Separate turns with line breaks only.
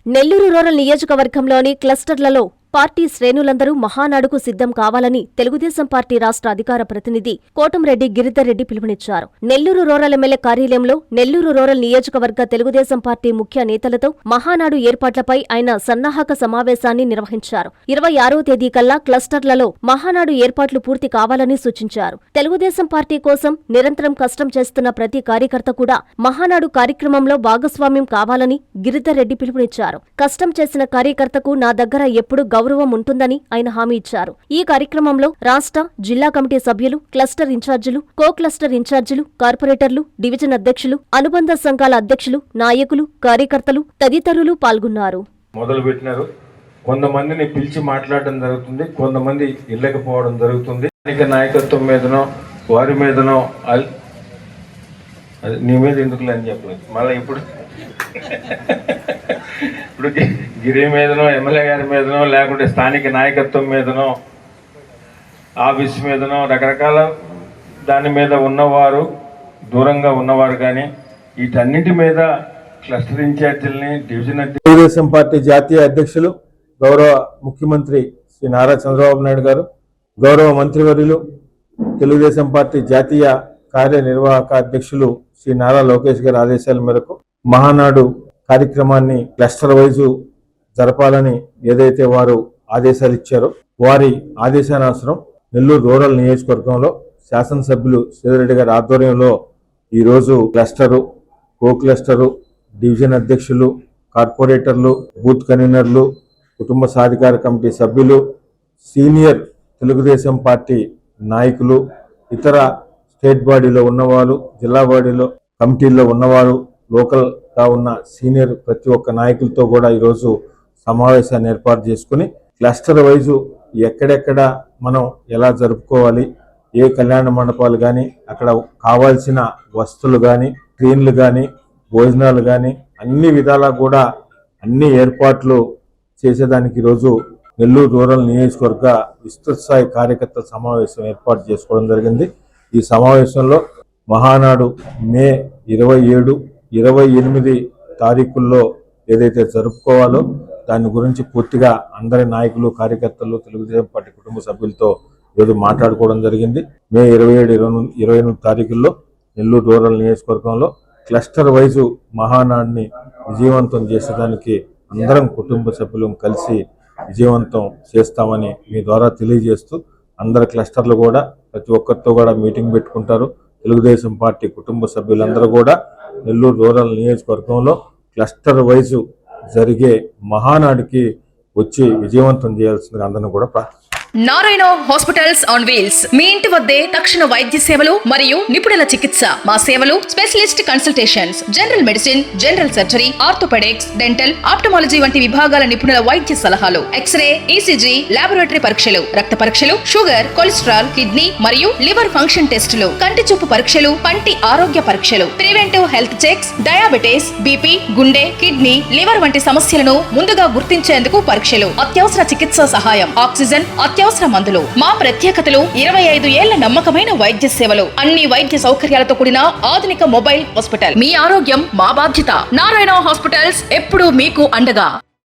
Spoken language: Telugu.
నెల్లూరు రూరల్ నియోజకవర్గంలోని క్లస్టర్లలో పార్టీ శ్రేణులందరూ మహానాడుకు సిద్ధం కావాలని తెలుగుదేశం పార్టీ రాష్ట్ర అధికార ప్రతినిధి కోటంరెడ్డి గిరిధర్ రెడ్డి పిలుపునిచ్చారు. నెల్లూరు రూరల్ ఎమ్మెల్యే కార్యాలయంలో నెల్లూరు రూరల్ నియోజకవర్గ తెలుగుదేశం పార్టీ ముఖ్య నేతలతో మహానాడు ఏర్పాట్లపై ఆయన సన్నాహక సమావేశాన్ని నిర్వహించారు. 26వ తేదీ కల్లా క్లస్టర్లలో మహానాడు ఏర్పాట్లు పూర్తి కావాలని సూచించారు. తెలుగుదేశం పార్టీ కోసం నిరంతరం కష్టం చేస్తున్న ప్రతి కార్యకర్త కూడా మహానాడు కార్యక్రమంలో భాగస్వామ్యం కావాలని గిరిధర్ రెడ్డి పిలుపునిచ్చారు. కష్టం చేసిన కార్యకర్తకు నా దగ్గర ఎప్పుడు గౌరవం ఉంటుందని ఆయన హామీ ఇచ్చారు. ఈ కార్యక్రమంలో రాష్ట్ర, జిల్లా కమిటీ సభ్యులు, క్లస్టర్ ఇన్ఛార్జీలు, కో క్లస్టర్ ఇన్ఛార్జీలు, కార్పొరేటర్లు, డివిజన్ అధ్యక్షులు, అనుబంధ సంఘాల అధ్యక్షులు, నాయకులు, కార్యకర్తలు తదితరులు పాల్గొన్నారు.
మొదలుపెట్టినారు. కొంతమందిని పిలిచి మాట్లాడడం జరుగుతుంది, కొంతమంది ఇళ్ళకపోవడం జరుగుతుంది. నాయకత్వం మీదనో వారి మీదనో నీ మీద ఎందుకులే అని చెప్పలేదు. మళ్ళీ ఇప్పుడు గిరి మీదనో, ఎమ్మెల్యే గారి మీదనో, లేకుంటే స్థానిక నాయకత్వం మీదనో, ఆఫీస్ మీదనో, రకరకాల దాని మీద ఉన్నవారు, దూరంగా ఉన్నవారు కానీ వీటన్నిటి మీద క్లస్టర్ ఇన్ఛార్జీలని, డివిజన్
తెలుగుదేశం పార్టీ జాతీయ అధ్యక్షులు గౌరవ ముఖ్యమంత్రి శ్రీ నారా చంద్రబాబు నాయుడు గారు, గౌరవ మంత్రివర్యులు తెలుగుదేశం పార్టీ జాతీయ కార్యనిర్వాహక అధ్యక్షులు శ్రీ నారా లోకేష్ గారి ఆదేశాల మేరకు మహానాడు కార్యక్రమాన్ని క్లస్టర్ వైజు జరపాలని ఏదైతే వారు ఆదేశాలు ఇచ్చారో వారి ఆదేశానుసారం నెల్లూరు రూరల్ నియోజకవర్గంలో శాసనసభ్యులు శ్రీధర్రెడ్డి గారి ఆధ్వర్యంలో ఈరోజు క్లస్టరు, కో క్లస్టరు, డివిజన్ అధ్యక్షులు, కార్పొరేటర్లు, బూత్ కన్వీనర్లు, కుటుంబ సాధికార కమిటీ సభ్యులు, సీనియర్ తెలుగుదేశం పార్టీ నాయకులు, ఇతర స్టేట్ బాడీలో ఉన్నవారు, జిల్లా బాడీలో కమిటీల్లో ఉన్నవారు, లోకల్గా ఉన్న సీనియర్ ప్రతి ఒక్క నాయకులతో కూడా ఈరోజు సమావేశాన్ని ఏర్పాటు చేసుకుని క్లస్టర్ వైజు ఎక్కడెక్కడ మనం ఎలా జరుపుకోవాలి, ఏ కళ్యాణ మండపాలు కానీ, అక్కడ కావాల్సిన వస్తువులు కానీ, స్క్రీన్లు కానీ, భోజనాలు కానీ అన్ని విధాలా కూడా అన్ని ఏర్పాట్లు చేసేదానికి ఈరోజు నెల్లూరు రూరల్ నియోజకవర్గ విస్తృత స్థాయి కార్యకర్తల సమావేశం ఏర్పాటు చేసుకోవడం జరిగింది. ఈ సమావేశంలో మహానాడు మే 27, 28 తారీఖుల్లో ఏదైతే జరుపుకోవాలో దాని గురించి పూర్తిగా అందరి నాయకులు, కార్యకర్తలు, తెలుగుదేశం పార్టీ కుటుంబ సభ్యులతో ఈరోజు మాట్లాడుకోవడం జరిగింది. మే 27, 28 తారీఖుల్లో నెల్లూరు రూరల్ నియోజకవర్గంలో క్లస్టర్ వైజు మహానాడుని విజయవంతం చేసేదానికి అందరం కుటుంబ సభ్యులు కలిసి విజయవంతం చేస్తామని మీ ద్వారా తెలియజేస్తూ, అందరి క్లస్టర్లు కూడా ప్రతి ఒక్కరితో కూడా మీటింగ్ పెట్టుకుంటారు. తెలుగుదేశం పార్టీ కుటుంబ సభ్యులందరూ కూడా నెల్లూరు రూరల్ నియోజకవర్గంలో క్లస్టర్ వైజు జరిగే మహానాడుకి వచ్చి విజయవంతం చేయాల్సిందిగా అందరినీ కూడా ప్రార్థిస్తున్నాను.
నారాయణ హాస్పిటల్స్ ఆన్ వీల్స్ మీ ఇంటి వద్దే తక్షణ వైద్య సేవలు మరియు నిపుణుల చికిత్స. మా సేవలు specialist consultations, general medicine, general surgery, orthopaedics, dental, ophthalmology వంటి విభాగాల నిపుణుల వైద్య సలహాలు, ఎక్స్రే, ఈసీజీ, లాబొరేటరీ పరీక్షలు, రక్త పరీక్షలు, షుగర్, కొలెస్ట్రాల్, కిడ్నీ మరియు లివర్ ఫంక్షన్ టెస్టులు, కంటి చూపు పరీక్షలు, పంటి ఆరోగ్య పరీక్షలు, preventive health checks, diabetes, BP, గుండె, కిడ్నీ, లివర్ వంటి సమస్యలను ముందుగా గుర్తించేందుకు పరీక్షలు, అత్యవసర చికిత్సా సహాయం, ఆక్సిజన్, అత్యవసర మందులు. మా ప్రత్యేకతలు 25 ఏళ్ల నమ్మకమైన వైద్య సేవలు, అన్ని వైద్య సౌకర్యాలతో కూడిన ఆధునిక మొబైల్ హాస్పిటల్. మీ ఆరోగ్యం మా బాధ్యత. నారాయణ హాస్పిటల్స్ ఎప్పుడూ మీకు అండగా.